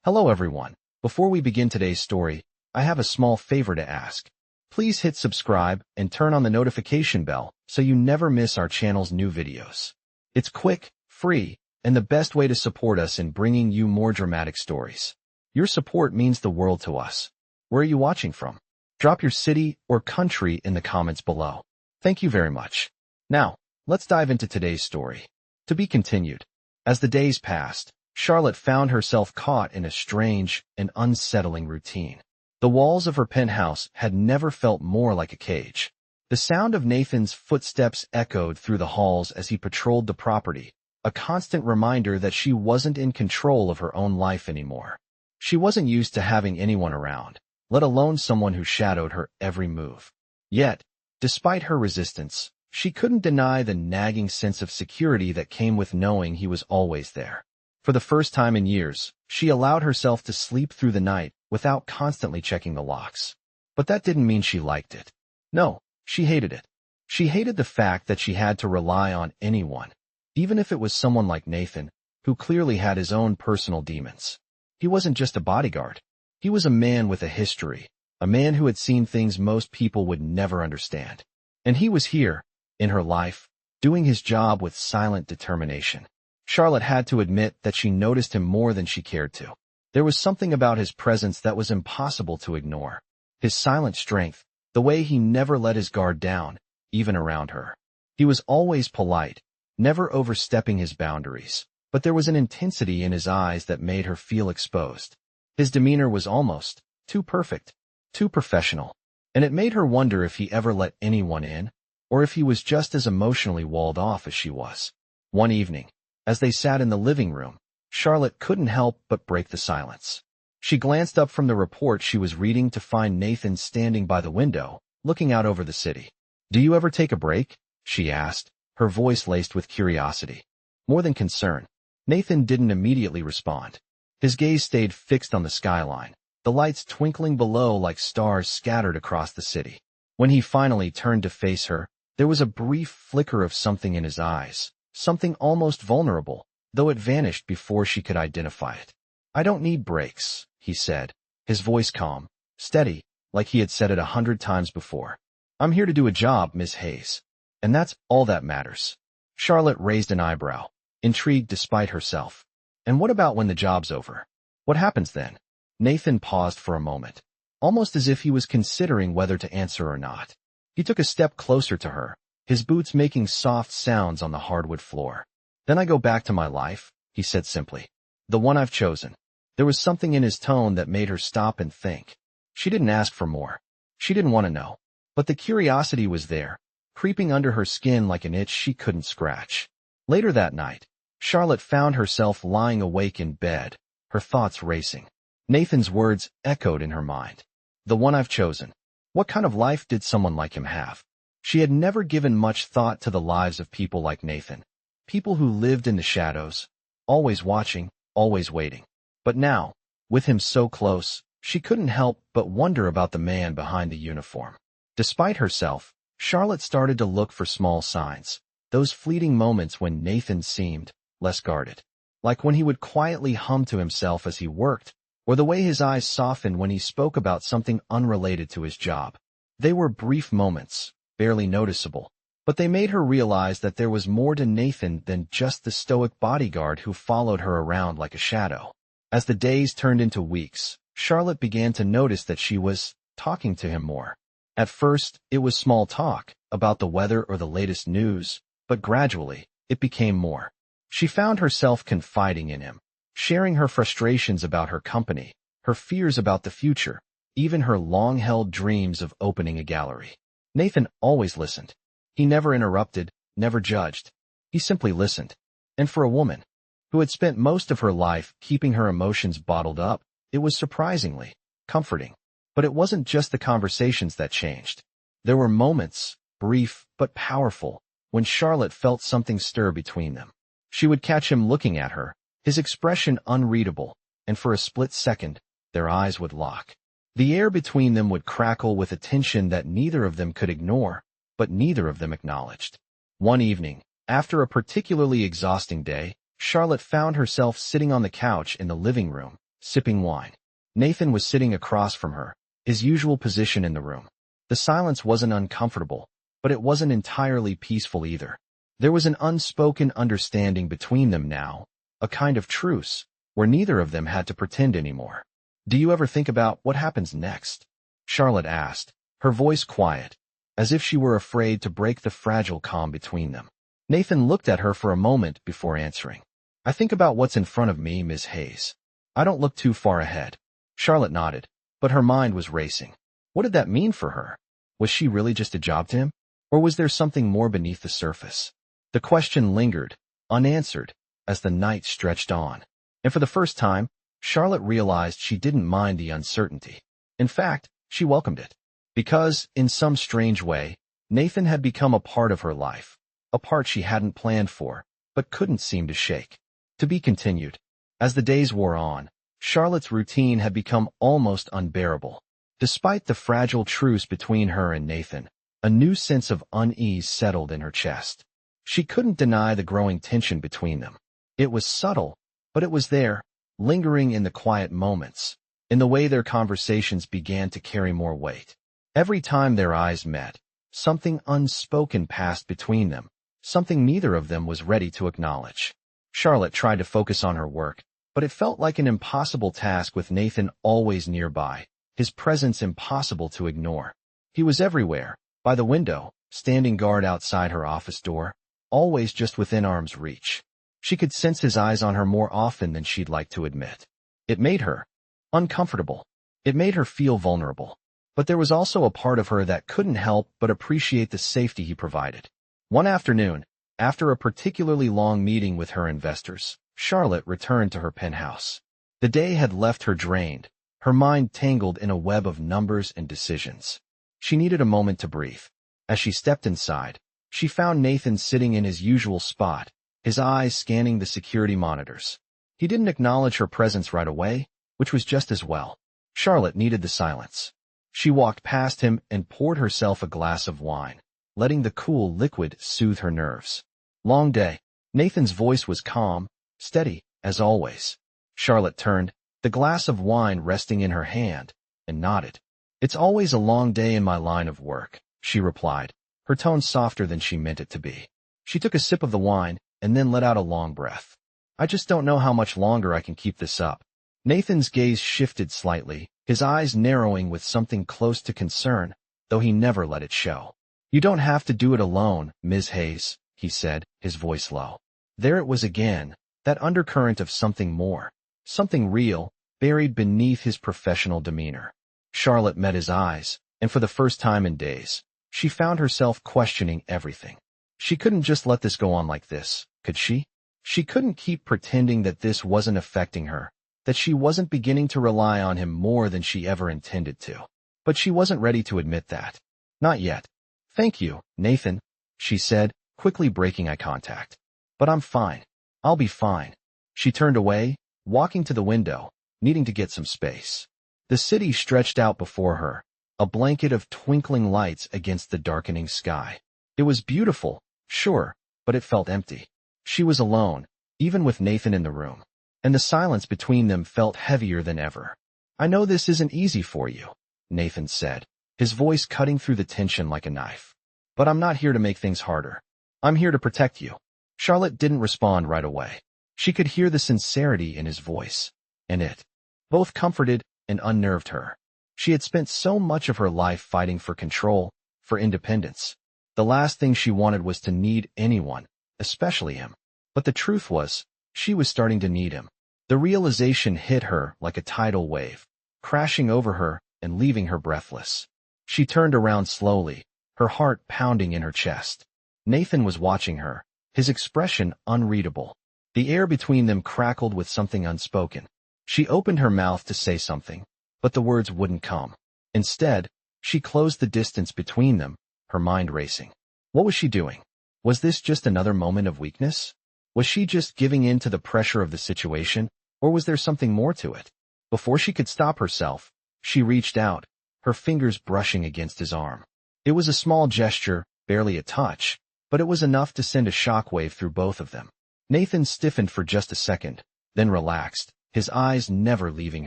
Hello everyone. Before we begin today's story, I have a small favor to ask. Please hit subscribe and turn on the notification bell so you never miss our channel's new videos. It's quick, free, and the best way to support us in bringing you more dramatic stories. Your support means the world to us. Where are you watching from? Drop your city or country in the comments below. Thank you very much. Now, let's dive into today's story. To be continued. As the days passed, Charlotte found herself caught in a strange and unsettling routine. The walls of her penthouse had never felt more like a cage. The sound of Nathan's footsteps echoed through the halls as he patrolled the property, a constant reminder that she wasn't in control of her own life anymore. She wasn't used to having anyone around, let alone someone who shadowed her every move. Yet, despite her resistance, she couldn't deny the nagging sense of security that came with knowing he was always there. For the first time in years, she allowed herself to sleep through the night without constantly checking the locks. But that didn't mean she liked it. No, she hated it. She hated the fact that she had to rely on anyone, even if it was someone like Nathan, who clearly had his own personal demons. He wasn't just a bodyguard. He was a man with a history, a man who had seen things most people would never understand. And he was here, in her life, doing his job with silent determination. Charlotte had to admit that she noticed him more than she cared to. There was something about his presence that was impossible to ignore. His silent strength, the way he never let his guard down, even around her. He was always polite, never overstepping his boundaries, but there was an intensity in his eyes that made her feel exposed. His demeanor was almost too perfect, too professional, and it made her wonder if he ever let anyone in, or if he was just as emotionally walled off as she was. One evening, as they sat in the living room, Charlotte couldn't help but break the silence. She glanced up from the report she was reading to find Nathan standing by the window, looking out over the city. "Do you ever take a break?" she asked, her voice laced with curiosity. More than concern, Nathan didn't immediately respond. His gaze stayed fixed on the skyline, the lights twinkling below like stars scattered across the city. When he finally turned to face her, there was a brief flicker of something in his eyes. Something almost vulnerable, though it vanished before she could identify it. "I don't need breaks," he said, his voice calm, steady, like he had said it 100 times before. "I'm here to do a job, Miss Hayes. And that's all that matters." Charlotte raised an eyebrow, intrigued despite herself. "And what about when the job's over? What happens then?" Nathan paused for a moment, almost as if he was considering whether to answer or not. He took a step closer to her, his boots making soft sounds on the hardwood floor. "Then I go back to my life," he said simply. "The one I've chosen." There was something in his tone that made her stop and think. She didn't ask for more. She didn't want to know. But the curiosity was there, creeping under her skin like an itch she couldn't scratch. Later that night, Charlotte found herself lying awake in bed, her thoughts racing. Nathan's words echoed in her mind. "The one I've chosen." What kind of life did someone like him have? She had never given much thought to the lives of people like Nathan. People who lived in the shadows, always watching, always waiting. But now, with him so close, she couldn't help but wonder about the man behind the uniform. Despite herself, Charlotte started to look for small signs, those fleeting moments when Nathan seemed less guarded. Like when he would quietly hum to himself as he worked, or the way his eyes softened when he spoke about something unrelated to his job. They were brief moments, barely noticeable, but they made her realize that there was more to Nathan than just the stoic bodyguard who followed her around like a shadow. As the days turned into weeks, Charlotte began to notice that she was talking to him more. At first, it was small talk, about the weather or the latest news, but gradually, it became more. She found herself confiding in him, sharing her frustrations about her company, her fears about the future, even her long-held dreams of opening a gallery. Nathan always listened. He never interrupted, never judged. He simply listened. And for a woman who had spent most of her life keeping her emotions bottled up, it was surprisingly comforting. But it wasn't just the conversations that changed. There were moments, brief but powerful, when Charlotte felt something stir between them. She would catch him looking at her, his expression unreadable, and for a split second, their eyes would lock. The air between them would crackle with a tension that neither of them could ignore, but neither of them acknowledged. One evening, after a particularly exhausting day, Charlotte found herself sitting on the couch in the living room, sipping wine. Nathan was sitting across from her, his usual position in the room. The silence wasn't uncomfortable, but it wasn't entirely peaceful either. There was an unspoken understanding between them now, a kind of truce, where neither of them had to pretend anymore. "Do you ever think about what happens next?" Charlotte asked, her voice quiet, as if she were afraid to break the fragile calm between them. Nathan looked at her for a moment before answering. "I think about what's in front of me, Ms. Hayes. I don't look too far ahead." Charlotte nodded, but her mind was racing. What did that mean for her? Was she really just a job to him? Or was there something more beneath the surface? The question lingered, unanswered, as the night stretched on. And for the first time, Charlotte realized she didn't mind the uncertainty. In fact, she welcomed it. Because, in some strange way, Nathan had become a part of her life, a part she hadn't planned for, but couldn't seem to shake. To be continued. As the days wore on, Charlotte's routine had become almost unbearable. Despite the fragile truce between her and Nathan, a new sense of unease settled in her chest. She couldn't deny the growing tension between them. It was subtle, but it was there, lingering in the quiet moments, in the way their conversations began to carry more weight. Every time their eyes met, something unspoken passed between them, something neither of them was ready to acknowledge. Charlotte tried to focus on her work, but it felt like an impossible task with Nathan always nearby, his presence impossible to ignore. He was everywhere, by the window, standing guard outside her office door, always just within arm's reach. She could sense his eyes on her more often than she'd like to admit. It made her uncomfortable. It made her feel vulnerable. But there was also a part of her that couldn't help but appreciate the safety he provided. One afternoon, after a particularly long meeting with her investors, Charlotte returned to her penthouse. The day had left her drained, her mind tangled in a web of numbers and decisions. She needed a moment to breathe. As she stepped inside, she found Nathan sitting in his usual spot, his eyes scanning the security monitors. He didn't acknowledge her presence right away, which was just as well. Charlotte needed the silence. She walked past him and poured herself a glass of wine, letting the cool liquid soothe her nerves. Long day. Nathan's voice was calm, steady, as always. Charlotte turned, the glass of wine resting in her hand, and nodded. "It's always a long day in my line of work," she replied, her tone softer than she meant it to be. She took a sip of the wine and then let out a long breath. "I just don't know how much longer I can keep this up." Nathan's gaze shifted slightly, his eyes narrowing with something close to concern, though he never let it show. "You don't have to do it alone, Ms. Hayes," he said, his voice low. There it was again, that undercurrent of something more, something real, buried beneath his professional demeanor. Charlotte met his eyes, and for the first time in days, she found herself questioning everything. She couldn't just let this go on like this, could she? She couldn't keep pretending that this wasn't affecting her, that she wasn't beginning to rely on him more than she ever intended to. But she wasn't ready to admit that. Not yet. "Thank you, Nathan," she said, quickly breaking eye contact. "But I'm fine. I'll be fine." She turned away, walking to the window, needing to get some space. The city stretched out before her, a blanket of twinkling lights against the darkening sky. It was beautiful, sure, but it felt empty. She was alone, even with Nathan in the room, and the silence between them felt heavier than ever. "I know this isn't easy for you," Nathan said, his voice cutting through the tension like a knife. "But I'm not here to make things harder. I'm here to protect you." Charlotte didn't respond right away. She could hear the sincerity in his voice, and it both comforted and unnerved her. She had spent so much of her life fighting for control, for independence. The last thing she wanted was to need anyone, especially him. But the truth was, she was starting to need him. The realization hit her like a tidal wave, crashing over her and leaving her breathless. She turned around slowly, her heart pounding in her chest. Nathan was watching her, his expression unreadable. The air between them crackled with something unspoken. She opened her mouth to say something, but the words wouldn't come. Instead, she closed the distance between them, her mind racing. What was she doing? Was this just another moment of weakness? Was she just giving in to the pressure of the situation, or was there something more to it? Before she could stop herself, she reached out, her fingers brushing against his arm. It was a small gesture, barely a touch, but it was enough to send a shockwave through both of them. Nathan stiffened for just a second, then relaxed, his eyes never leaving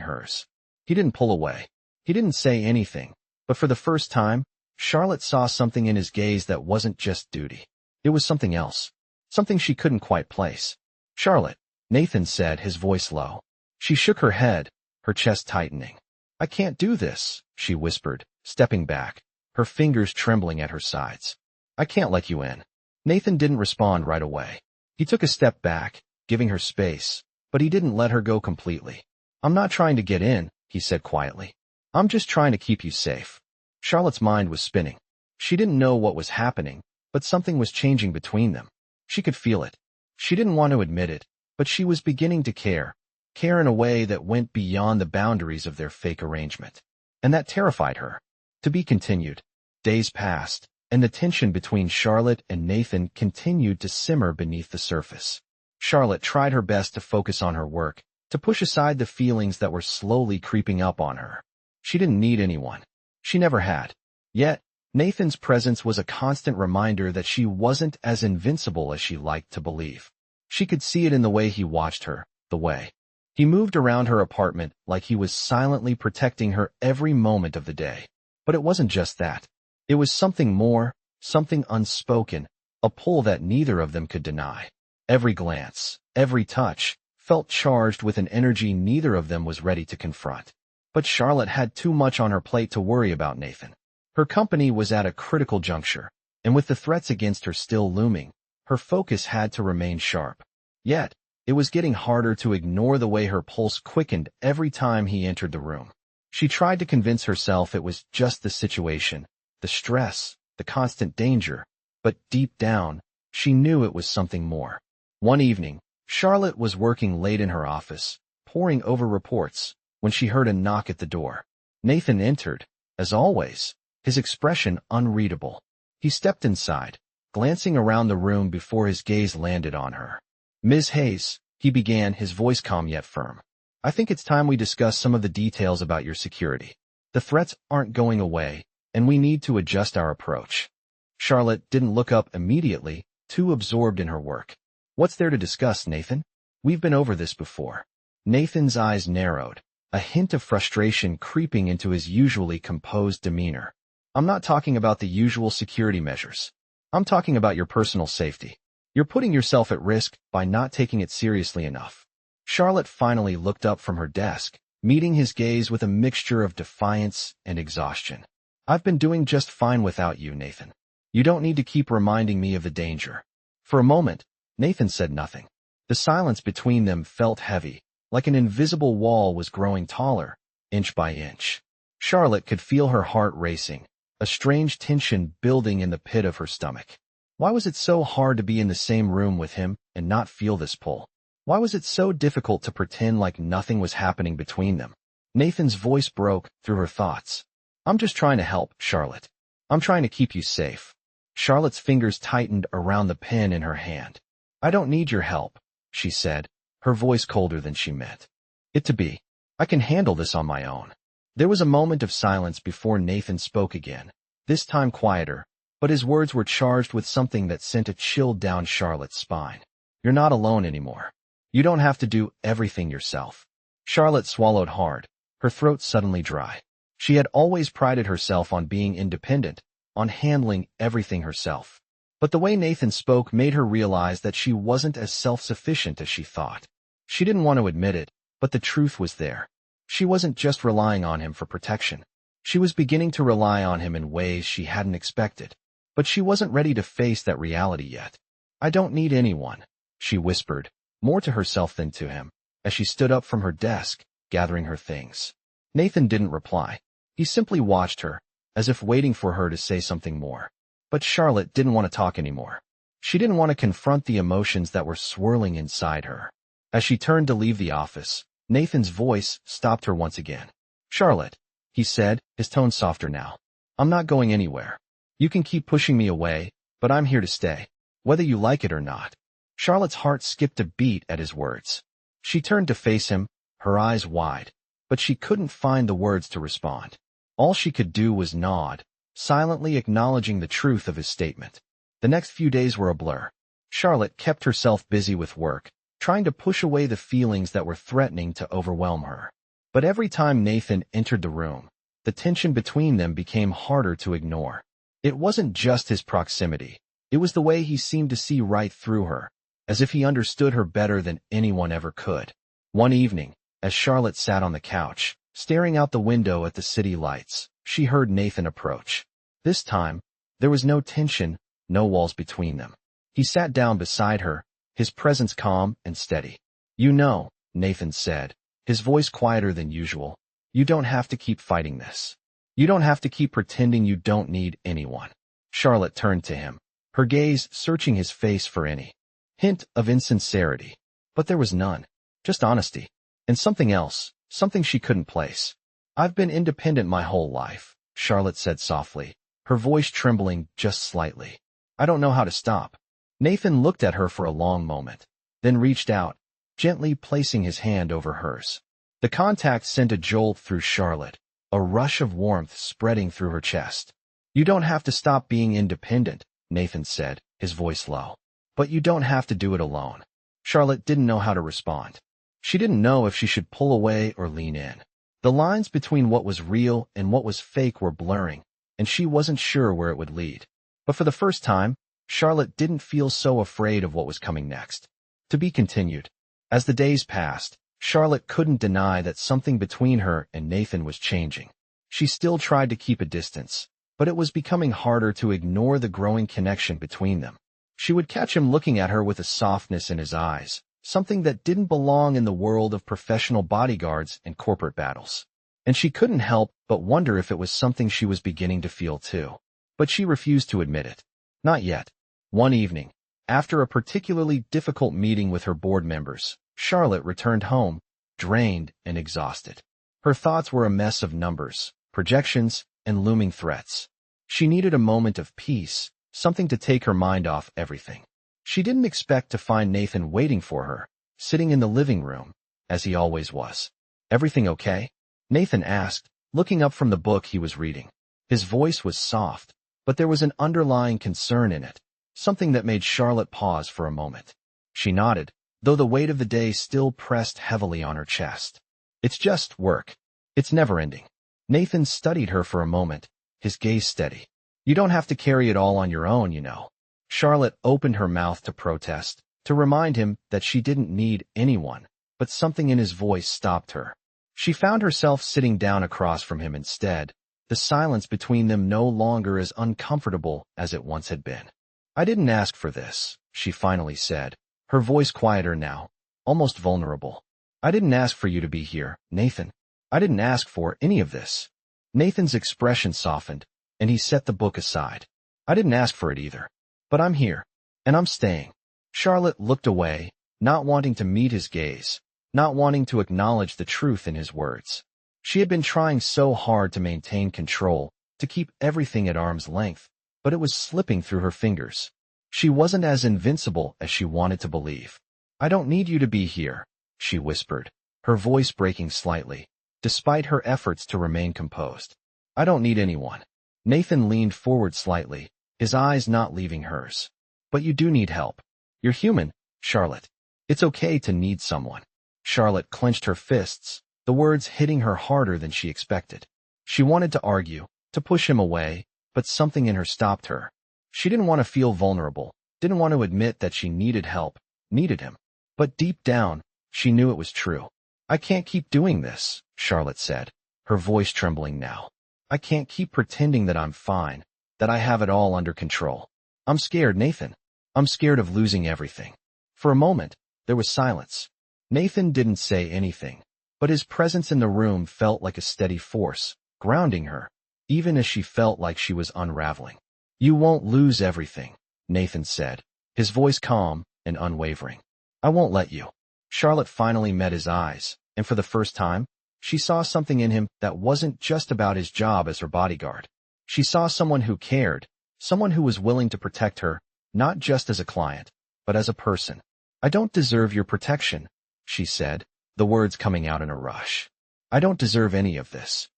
hers. He didn't pull away. He didn't say anything, but for the first time, Charlotte saw something in his gaze that wasn't just duty. It was something else. Something she couldn't quite place. "Charlotte," Nathan said, his voice low. She shook her head, her chest tightening. "I can't do this," she whispered, stepping back, her fingers trembling at her sides. "I can't let you in." Nathan didn't respond right away. He took a step back, giving her space, but he didn't let her go completely. "I'm not trying to get in," he said quietly. "I'm just trying to keep you safe." Charlotte's mind was spinning. She didn't know what was happening, but something was changing between them. She could feel it. She didn't want to admit it, but she was beginning to care in a way that went beyond the boundaries of their fake arrangement. And that terrified her. To be continued. Days passed, and the tension between Charlotte and Nathan continued to simmer beneath the surface. Charlotte tried her best to focus on her work, to push aside the feelings that were slowly creeping up on her. She didn't need anyone. She never had. Yet, Nathan's presence was a constant reminder that she wasn't as invincible as she liked to believe. She could see it in the way he watched her, the way he moved around her apartment like he was silently protecting her every moment of the day. But it wasn't just that. It was something more, something unspoken, a pull that neither of them could deny. Every glance, every touch, felt charged with an energy neither of them was ready to confront. But Charlotte had too much on her plate to worry about Nathan. Her company was at a critical juncture, and with the threats against her still looming, her focus had to remain sharp. Yet, it was getting harder to ignore the way her pulse quickened every time he entered the room. She tried to convince herself it was just the situation, the stress, the constant danger, but deep down, she knew it was something more. One evening, Charlotte was working late in her office, poring over reports, when she heard a knock at the door. Nathan entered, as always, his expression unreadable. He stepped inside, glancing around the room before his gaze landed on her. "Ms. Hayes," he began, his voice calm yet firm. "I think it's time we discuss some of the details about your security. The threats aren't going away, and we need to adjust our approach." Charlotte didn't look up immediately, too absorbed in her work. "What's there to discuss, Nathan? We've been over this before." Nathan's eyes narrowed, a hint of frustration creeping into his usually composed demeanor. "I'm not talking about the usual security measures. I'm talking about your personal safety. You're putting yourself at risk by not taking it seriously enough." Charlotte finally looked up from her desk, meeting his gaze with a mixture of defiance and exhaustion. "I've been doing just fine without you, Nathan. You don't need to keep reminding me of the danger." For a moment, Nathan said nothing. The silence between them felt heavy, like an invisible wall was growing taller, inch by inch. Charlotte could feel her heart racing, a strange tension building in the pit of her stomach. Why was it so hard to be in the same room with him and not feel this pull? Why was it so difficult to pretend like nothing was happening between them? Nathan's voice broke through her thoughts. "I'm just trying to help, Charlotte. I'm trying to keep you safe." Charlotte's fingers tightened around the pen in her hand. "I don't need your help," she said, her voice colder than she meant it to be. "I can handle this on my own." There was a moment of silence before Nathan spoke again, this time quieter, but his words were charged with something that sent a chill down Charlotte's spine. "You're not alone anymore. You don't have to do everything yourself." Charlotte swallowed hard, her throat suddenly dry. She had always prided herself on being independent, on handling everything herself. But the way Nathan spoke made her realize that she wasn't as self-sufficient as she thought. She didn't want to admit it, but the truth was there. She wasn't just relying on him for protection. She was beginning to rely on him in ways she hadn't expected. But she wasn't ready to face that reality yet. "I don't need anyone," she whispered, more to herself than to him, as she stood up from her desk, gathering her things. Nathan didn't reply. He simply watched her, as if waiting for her to say something more. But Charlotte didn't want to talk anymore. She didn't want to confront the emotions that were swirling inside her. As she turned to leave the office, Nathan's voice stopped her once again. "Charlotte," he said, his tone softer now. "I'm not going anywhere. You can keep pushing me away, but I'm here to stay, whether you like it or not." Charlotte's heart skipped a beat at his words. She turned to face him, her eyes wide, but she couldn't find the words to respond. All she could do was nod, silently acknowledging the truth of his statement. The next few days were a blur. Charlotte kept herself busy with work, trying to push away the feelings that were threatening to overwhelm her. But every time Nathan entered the room, the tension between them became harder to ignore. It wasn't just his proximity. It was the way he seemed to see right through her, as if he understood her better than anyone ever could. One evening, as Charlotte sat on the couch, staring out the window at the city lights, she heard Nathan approach. This time, there was no tension, no walls between them. He sat down beside her, his presence calm and steady. "You know," Nathan said, his voice quieter than usual, "you don't have to keep fighting this. You don't have to keep pretending you don't need anyone." Charlotte turned to him, her gaze searching his face for any hint of insincerity. But there was none, just honesty. And something else, something she couldn't place. "I've been independent my whole life," Charlotte said softly, her voice trembling just slightly. "I don't know how to stop." Nathan looked at her for a long moment, then reached out, gently placing his hand over hers. The contact sent a jolt through Charlotte, a rush of warmth spreading through her chest. "You don't have to stop being independent," Nathan said, his voice low. "But you don't have to do it alone." Charlotte didn't know how to respond. She didn't know if she should pull away or lean in. The lines between what was real and what was fake were blurring, and she wasn't sure where it would lead. But for the first time, Charlotte didn't feel so afraid of what was coming next. To be continued. As the days passed, Charlotte couldn't deny that something between her and Nathan was changing. She still tried to keep a distance, but it was becoming harder to ignore the growing connection between them. She would catch him looking at her with a softness in his eyes, something that didn't belong in the world of professional bodyguards and corporate battles. And she couldn't help but wonder if it was something she was beginning to feel too. But she refused to admit it. Not yet. One evening, after a particularly difficult meeting with her board members, Charlotte returned home, drained and exhausted. Her thoughts were a mess of numbers, projections, and looming threats. She needed a moment of peace, something to take her mind off everything. She didn't expect to find Nathan waiting for her, sitting in the living room, as he always was. "Everything okay?" Nathan asked, looking up from the book he was reading. His voice was soft, but there was an underlying concern in it, something that made Charlotte pause for a moment. She nodded, though the weight of the day still pressed heavily on her chest. "It's just work. It's never-ending." Nathan studied her for a moment, his gaze steady. "You don't have to carry it all on your own, you know." Charlotte opened her mouth to protest, to remind him that she didn't need anyone, but something in his voice stopped her. She found herself sitting down across from him instead, the silence between them no longer as uncomfortable as it once had been. "I didn't ask for this," she finally said, her voice quieter now, almost vulnerable. "I didn't ask for you to be here, Nathan. I didn't ask for any of this." Nathan's expression softened, and he set the book aside. "I didn't ask for it either. But I'm here, and I'm staying." Charlotte looked away, not wanting to meet his gaze, not wanting to acknowledge the truth in his words. She had been trying so hard to maintain control, to keep everything at arm's length, but it was slipping through her fingers. She wasn't as invincible as she wanted to believe. "I don't need you to be here," she whispered, her voice breaking slightly, despite her efforts to remain composed. "I don't need anyone." Nathan leaned forward slightly, his eyes not leaving hers. "But you do need help. You're human, Charlotte. It's okay to need someone." Charlotte clenched her fists, the words hitting her harder than she expected. She wanted to argue, to push him away, but something in her stopped her. She didn't want to feel vulnerable, didn't want to admit that she needed help, needed him. But deep down, she knew it was true. "I can't keep doing this," Charlotte said, her voice trembling now. "I can't keep pretending that I'm fine, that I have it all under control. I'm scared, Nathan. I'm scared of losing everything." For a moment, there was silence. Nathan didn't say anything, but his presence in the room felt like a steady force, grounding her, even as she felt like she was unraveling. "You won't lose everything," Nathan said, his voice calm and unwavering. "I won't let you." Charlotte finally met his eyes, and for the first time, she saw something in him that wasn't just about his job as her bodyguard. She saw someone who cared, someone who was willing to protect her, not just as a client, but as a person. "I don't deserve your protection," she said, the words coming out in a rush. "I don't deserve any of this."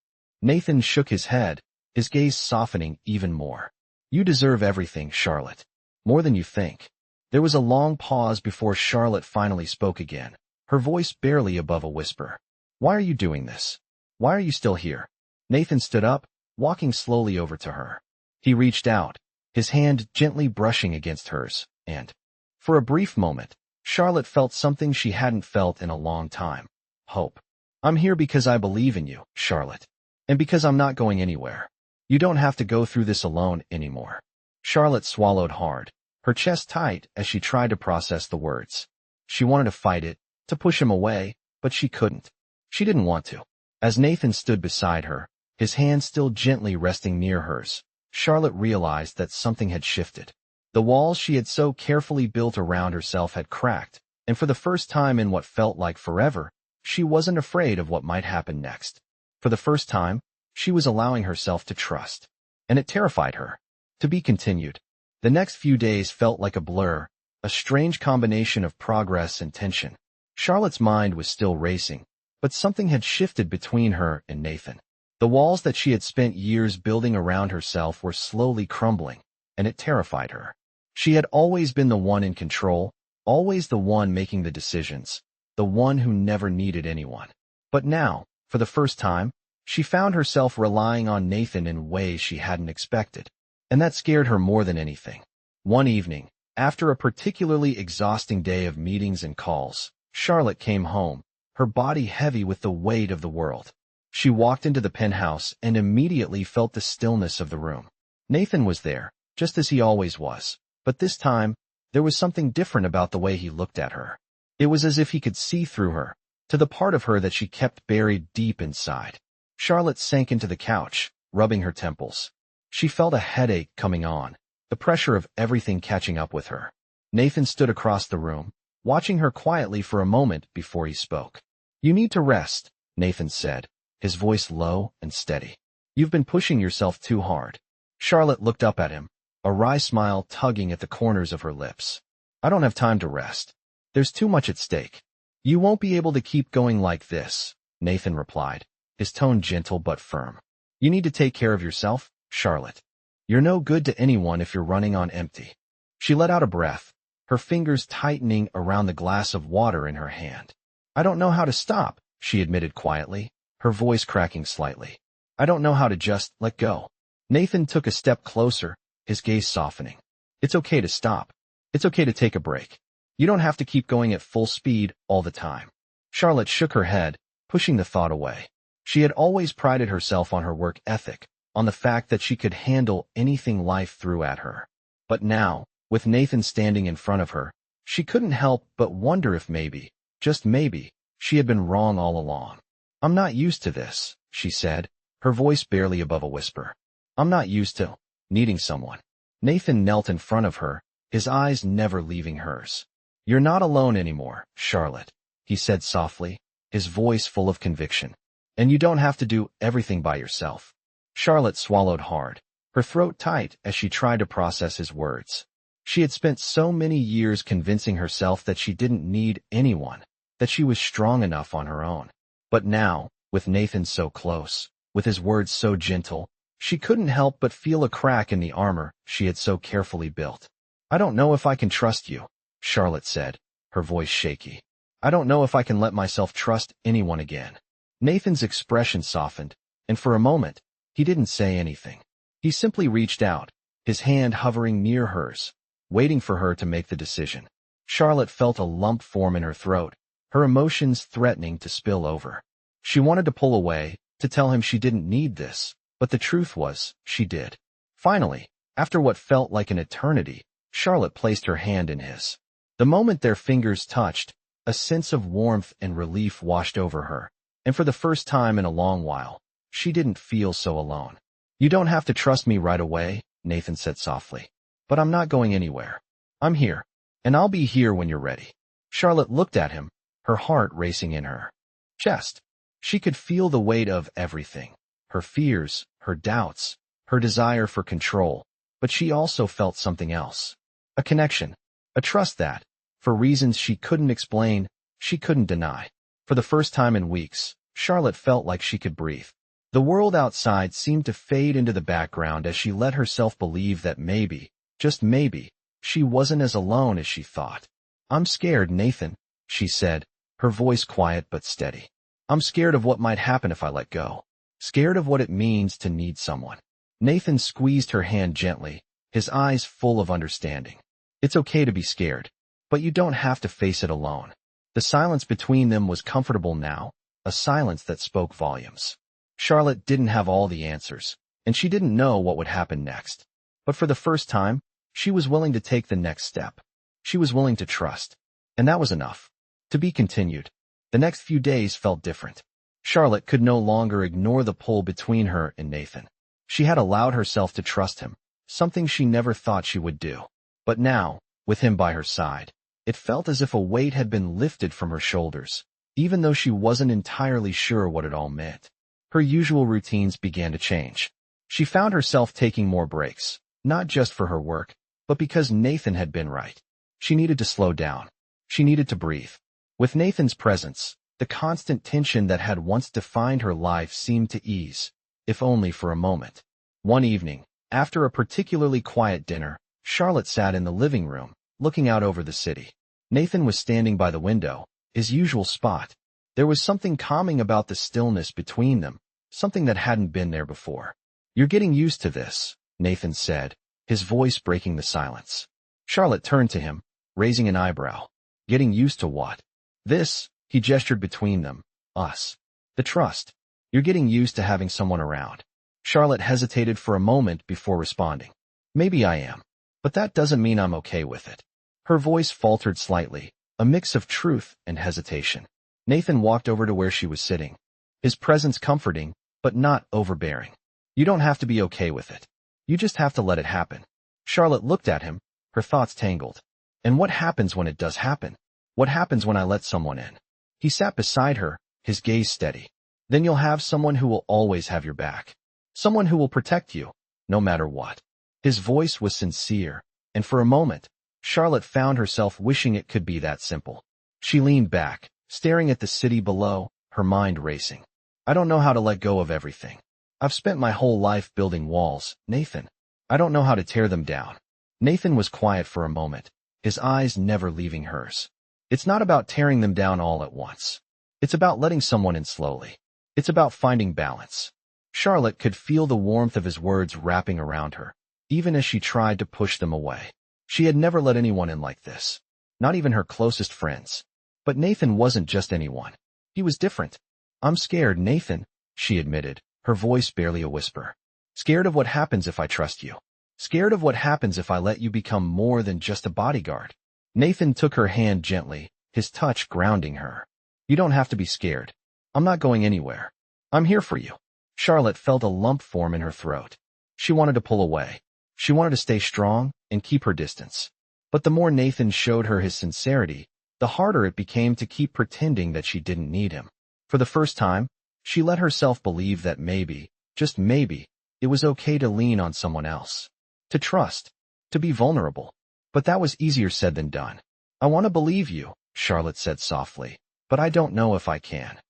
Nathan shook his head, his gaze softening even more. "You deserve everything, Charlotte. More than you think. There was a long pause before Charlotte finally spoke again, her voice barely above a whisper. Why are you doing this? Why are you still here? Nathan stood up, walking slowly over to her. He reached out, his hand gently brushing against hers, and, for a brief moment, Charlotte felt something she hadn't felt in a long time. Hope. I'm here because I believe in you, Charlotte. And because I'm not going anywhere. You don't have to go through this alone anymore. Charlotte swallowed hard, her chest tight as she tried to process the words. She wanted to fight it, to push him away, but she couldn't. She didn't want to. As Nathan stood beside her, his hand still gently resting near hers, Charlotte realized that something had shifted. The walls she had so carefully built around herself had cracked, and for the first time in what felt like forever, she wasn't afraid of what might happen next. For the first time, she was allowing herself to trust. And it terrified her. To be continued. The next few days felt like a blur, a strange combination of progress and tension. Charlotte's mind was still racing, but something had shifted between her and Nathan. The walls that she had spent years building around herself were slowly crumbling, and it terrified her. She had always been the one in control, always the one making the decisions, the one who never needed anyone. But now, for the first time, she found herself relying on Nathan in ways she hadn't expected, and that scared her more than anything. One evening, after a particularly exhausting day of meetings and calls, Charlotte came home, her body heavy with the weight of the world. She walked into the penthouse and immediately felt the stillness of the room. Nathan was there, just as he always was, but this time, there was something different about the way he looked at her. It was as if he could see through her, to the part of her that she kept buried deep inside. Charlotte sank into the couch, rubbing her temples. She felt a headache coming on, the pressure of everything catching up with her. Nathan stood across the room, watching her quietly for a moment before he spoke. You need to rest, Nathan said, his voice low and steady. You've been pushing yourself too hard. Charlotte looked up at him, a wry smile tugging at the corners of her lips. I don't have time to rest. There's too much at stake. You won't be able to keep going like this, Nathan replied, his tone gentle but firm. You need to take care of yourself, Charlotte. You're no good to anyone if you're running on empty. She let out a breath, her fingers tightening around the glass of water in her hand. I don't know how to stop, she admitted quietly, her voice cracking slightly. I don't know how to just let go. Nathan took a step closer, his gaze softening. It's okay to stop. It's okay to take a break. You don't have to keep going at full speed all the time. Charlotte shook her head, pushing the thought away. She had always prided herself on her work ethic, on the fact that she could handle anything life threw at her. But now, with Nathan standing in front of her, she couldn't help but wonder if maybe, just maybe, she had been wrong all along. I'm not used to this, she said, her voice barely above a whisper. I'm not used to needing someone. Nathan knelt in front of her, his eyes never leaving hers. You're not alone anymore, Charlotte, he said softly, his voice full of conviction. And you don't have to do everything by yourself. Charlotte swallowed hard, her throat tight as she tried to process his words. She had spent so many years convincing herself that she didn't need anyone, that she was strong enough on her own. But now, with Nathan so close, with his words so gentle, she couldn't help but feel a crack in the armor she had so carefully built. I don't know if I can trust you, Charlotte said, her voice shaky. I don't know if I can let myself trust anyone again. Nathan's expression softened, and for a moment, he didn't say anything. He simply reached out, his hand hovering near hers, waiting for her to make the decision. Charlotte felt a lump form in her throat, her emotions threatening to spill over. She wanted to pull away, to tell him she didn't need this, but the truth was, she did. Finally, after what felt like an eternity, Charlotte placed her hand in his. The moment their fingers touched, a sense of warmth and relief washed over her, and for the first time in a long while, she didn't feel so alone. You don't have to trust me right away, Nathan said softly. But I'm not going anywhere. I'm here, and I'll be here when you're ready. Charlotte looked at him, her heart racing in her chest. She could feel the weight of everything, her fears, her doubts, her desire for control, but she also felt something else. A connection, a trust that, for reasons she couldn't explain, she couldn't deny. For the first time in weeks, Charlotte felt like she could breathe. The world outside seemed to fade into the background as she let herself believe that maybe, just maybe, she wasn't as alone as she thought. "I'm scared, Nathan," she said, her voice quiet but steady. "I'm scared of what might happen if I let go. Scared of what it means to need someone." Nathan squeezed her hand gently, his eyes full of understanding. "It's okay to be scared, but you don't have to face it alone." The silence between them was comfortable now, a silence that spoke volumes. Charlotte didn't have all the answers, and she didn't know what would happen next. But for the first time, she was willing to take the next step. She was willing to trust. And that was enough. To be continued. The next few days felt different. Charlotte could no longer ignore the pull between her and Nathan. She had allowed herself to trust him, something she never thought she would do. But now, with him by her side, it felt as if a weight had been lifted from her shoulders, even though she wasn't entirely sure what it all meant. Her usual routines began to change. She found herself taking more breaks, not just for her work, but because Nathan had been right. She needed to slow down. She needed to breathe. With Nathan's presence, the constant tension that had once defined her life seemed to ease, if only for a moment. One evening, after a particularly quiet dinner, Charlotte sat in the living room, looking out over the city. Nathan was standing by the window, his usual spot. There was something calming about the stillness between them, something that hadn't been there before. "You're getting used to this," Nathan said, his voice breaking the silence. Charlotte turned to him, raising an eyebrow. "Getting used to what?" "This," he gestured between them. "Us. The trust. You're getting used to having someone around." Charlotte hesitated for a moment before responding. "Maybe I am. But that doesn't mean I'm okay with it." Her voice faltered slightly, a mix of truth and hesitation. Nathan walked over to where she was sitting, his presence comforting, but not overbearing. "You don't have to be okay with it. You just have to let it happen." Charlotte looked at him, her thoughts tangled. "And what happens when it does happen? What happens when I let someone in?" He sat beside her, his gaze steady. "Then you'll have someone who will always have your back. Someone who will protect you, no matter what." His voice was sincere, and for a moment, Charlotte found herself wishing it could be that simple. She leaned back, staring at the city below, her mind racing. "I don't know how to let go of everything. I've spent my whole life building walls, Nathan. I don't know how to tear them down." Nathan was quiet for a moment, his eyes never leaving hers. "It's not about tearing them down all at once. It's about letting someone in slowly. It's about finding balance." Charlotte could feel the warmth of his words wrapping around her, even as she tried to push them away. She had never let anyone in like this, not even her closest friends. But Nathan wasn't just anyone. He was different. "I'm scared, Nathan," she admitted, her voice barely a whisper. "Scared of what happens if I trust you. Scared of what happens if I let you become more than just a bodyguard." Nathan took her hand gently, his touch grounding her. "You don't have to be scared. I'm not going anywhere. I'm here for you." Charlotte felt a lump form in her throat. She wanted to pull away. She wanted to stay strong and keep her distance. But the more Nathan showed her his sincerity, the harder it became to keep pretending that she didn't need him. For the first time, she let herself believe that maybe, just maybe, it was okay to lean on someone else. To trust. To be vulnerable. But that was easier said than done. "I want to believe you," Charlotte said softly, "but I don't know if I can."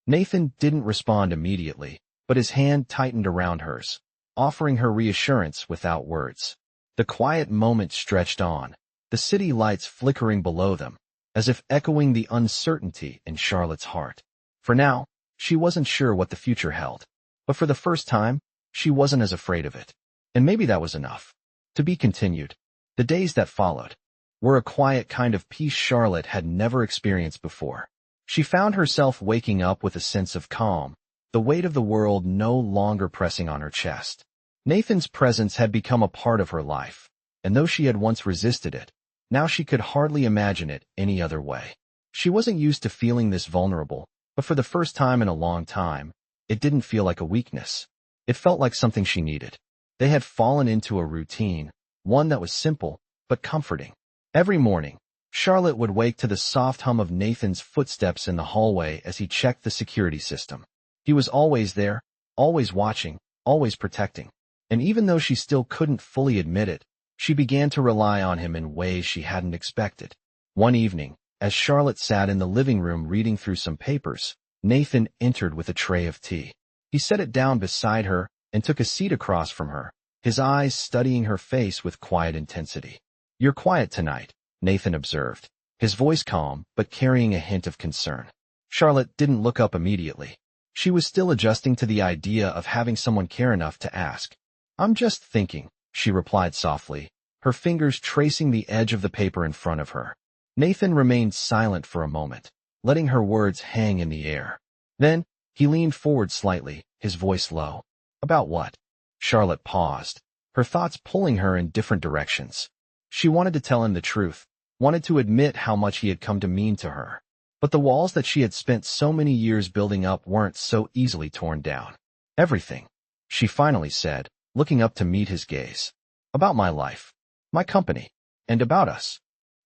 Nathan didn't respond immediately, but his hand tightened around hers, offering her reassurance without words. The quiet moment stretched on, the city lights flickering below them, as if echoing the uncertainty in Charlotte's heart. For now, she wasn't sure what the future held. But for the first time, she wasn't as afraid of it. And maybe that was enough. To be continued. The days that followed were a quiet kind of peace Charlotte had never experienced before. She found herself waking up with a sense of calm, the weight of the world no longer pressing on her chest. Nathan's presence had become a part of her life, and though she had once resisted it, now she could hardly imagine it any other way. She wasn't used to feeling this vulnerable, but for the first time in a long time, it didn't feel like a weakness. It felt like something she needed. They had fallen into a routine, one that was simple, but comforting. Every morning, Charlotte would wake to the soft hum of Nathan's footsteps in the hallway as he checked the security system. He was always there, always watching, always protecting. And even though she still couldn't fully admit it, she began to rely on him in ways she hadn't expected. One evening, as Charlotte sat in the living room reading through some papers, Nathan entered with a tray of tea. He set it down beside her and took a seat across from her, his eyes studying her face with quiet intensity. You're quiet tonight, Nathan observed, his voice calm but carrying a hint of concern. Charlotte didn't look up immediately. She was still adjusting to the idea of having someone care enough to ask. I'm just thinking, she replied softly, her fingers tracing the edge of the paper in front of her. Nathan remained silent for a moment, letting her words hang in the air. Then, he leaned forward slightly, his voice low. About what? Charlotte paused, her thoughts pulling her in different directions. She wanted to tell him the truth, wanted to admit how much he had come to mean to her. But the walls that she had spent so many years building up weren't so easily torn down. Everything, she finally said, looking up to meet his gaze. About my life, my company, and about us.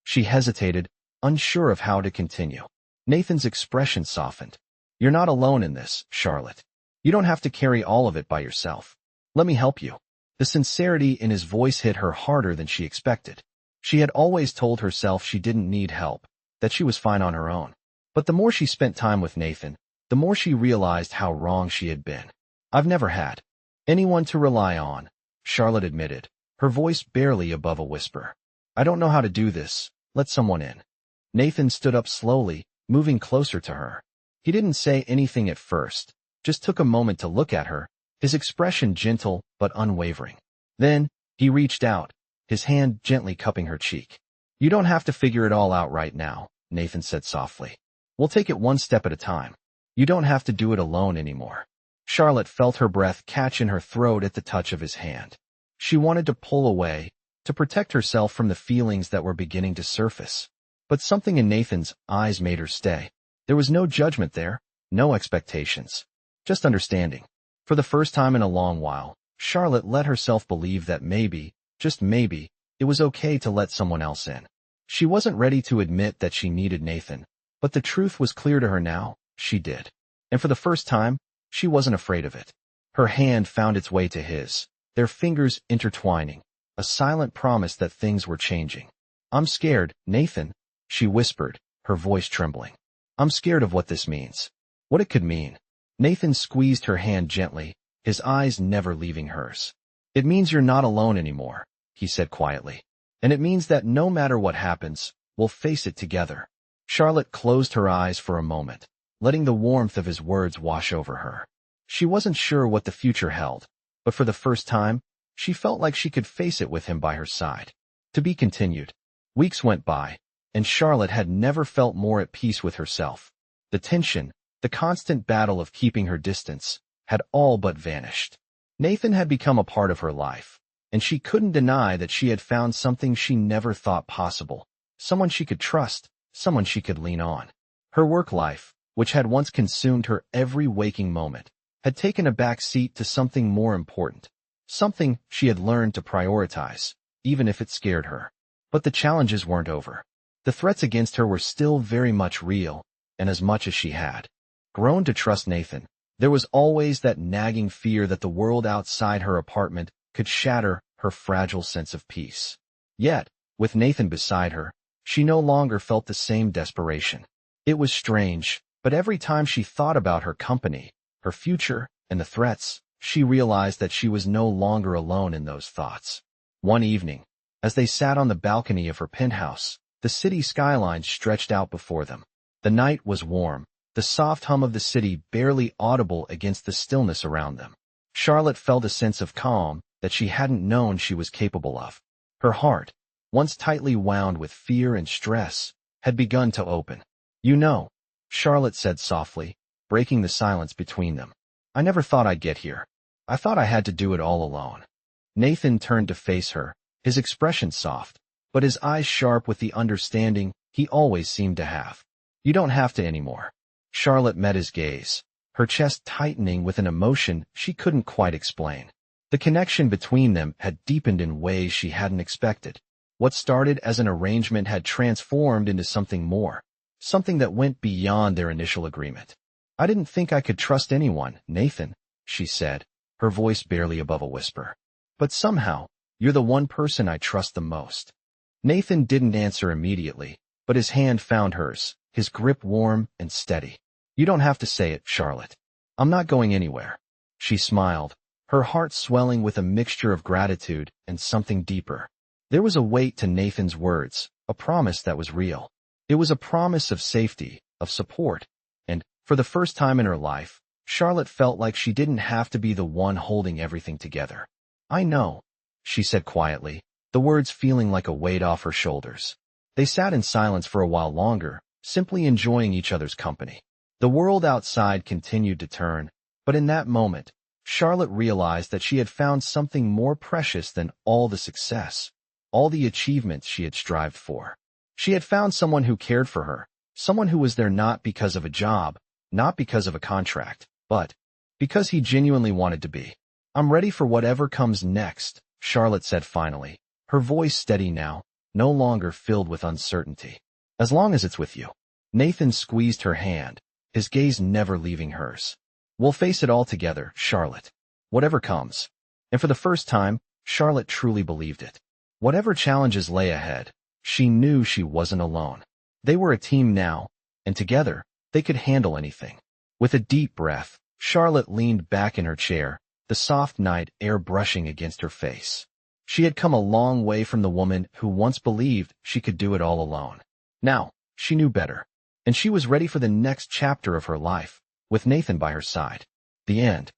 She hesitated, unsure of how to continue. Nathan's expression softened. You're not alone in this, Charlotte. You don't have to carry all of it by yourself. Let me help you. The sincerity in his voice hit her harder than she expected. She had always told herself she didn't need help, that she was fine on her own. But the more she spent time with Nathan, the more she realized how wrong she had been. I've never had anyone to rely on, Charlotte admitted, her voice barely above a whisper. I don't know how to do this. Let someone in. Nathan stood up slowly, moving closer to her. He didn't say anything at first, just took a moment to look at her, his expression gentle but unwavering. Then, he reached out, his hand gently cupping her cheek. You don't have to figure it all out right now, Nathan said softly. We'll take it one step at a time. You don't have to do it alone anymore. Charlotte felt her breath catch in her throat at the touch of his hand. She wanted to pull away, to protect herself from the feelings that were beginning to surface. But something in Nathan's eyes made her stay. There was no judgment there, no expectations. Just understanding. For the first time in a long while, Charlotte let herself believe that maybe, just maybe, it was okay to let someone else in. She wasn't ready to admit that she needed Nathan, but the truth was clear to her now, she did. And for the first time, she wasn't afraid of it. Her hand found its way to his, their fingers intertwining, a silent promise that things were changing. I'm scared, Nathan, she whispered, her voice trembling. I'm scared of what this means. What it could mean. Nathan squeezed her hand gently, his eyes never leaving hers. It means you're not alone anymore, he said quietly. And it means that no matter what happens, we'll face it together. Charlotte closed her eyes for a moment, letting the warmth of his words wash over her. She wasn't sure what the future held, but for the first time, she felt like she could face it with him by her side. To be continued. Weeks went by, and Charlotte had never felt more at peace with herself. The tension, the constant battle of keeping her distance, had all but vanished. Nathan had become a part of her life, and she couldn't deny that she had found something she never thought possible, someone she could trust, someone she could lean on. Her work life, which had once consumed her every waking moment, had taken a back seat to something more important, something she had learned to prioritize, even if it scared her. But the challenges weren't over. The threats against her were still very much real, and as much as she had grown to trust Nathan, there was always that nagging fear that the world outside her apartment could shatter her fragile sense of peace. Yet, with Nathan beside her, she no longer felt the same desperation. It was strange, but every time she thought about her company, her future, and the threats, she realized that she was no longer alone in those thoughts. One evening, as they sat on the balcony of her penthouse, the city skyline stretched out before them. The night was warm, the soft hum of the city barely audible against the stillness around them. Charlotte felt a sense of calm that she hadn't known she was capable of. Her heart, once tightly wound with fear and stress, had begun to open. You know, Charlotte said softly, breaking the silence between them. I never thought I'd get here. I thought I had to do it all alone. Nathan turned to face her, his expression soft, but his eyes sharp with the understanding he always seemed to have. You don't have to anymore. Charlotte met his gaze, her chest tightening with an emotion she couldn't quite explain. The connection between them had deepened in ways she hadn't expected. What started as an arrangement had transformed into something more, something that went beyond their initial agreement. I didn't think I could trust anyone, Nathan, she said, her voice barely above a whisper. But somehow, you're the one person I trust the most. Nathan didn't answer immediately, but his hand found hers, his grip warm and steady. You don't have to say it, Charlotte. I'm not going anywhere. She smiled, her heart swelling with a mixture of gratitude and something deeper. There was a weight to Nathan's words, a promise that was real. It was a promise of safety, of support, and, for the first time in her life, Charlotte felt like she didn't have to be the one holding everything together. "I know," she said quietly, the words feeling like a weight off her shoulders. They sat in silence for a while longer, simply enjoying each other's company. The world outside continued to turn, but in that moment, Charlotte realized that she had found something more precious than all the success, all the achievements she had strived for. She had found someone who cared for her, someone who was there not because of a job, not because of a contract, but because he genuinely wanted to be. "I'm ready for whatever comes next," Charlotte said finally, her voice steady now, no longer filled with uncertainty. "As long as it's with you." Nathan squeezed her hand, his gaze never leaving hers. "We'll face it all together, Charlotte. Whatever comes." And for the first time, Charlotte truly believed it. Whatever challenges lay ahead, she knew she wasn't alone. They were a team now, and together, they could handle anything. With a deep breath, Charlotte leaned back in her chair, the soft night air brushing against her face. She had come a long way from the woman who once believed she could do it all alone. Now, she knew better, and she was ready for the next chapter of her life, with Nathan by her side. The end.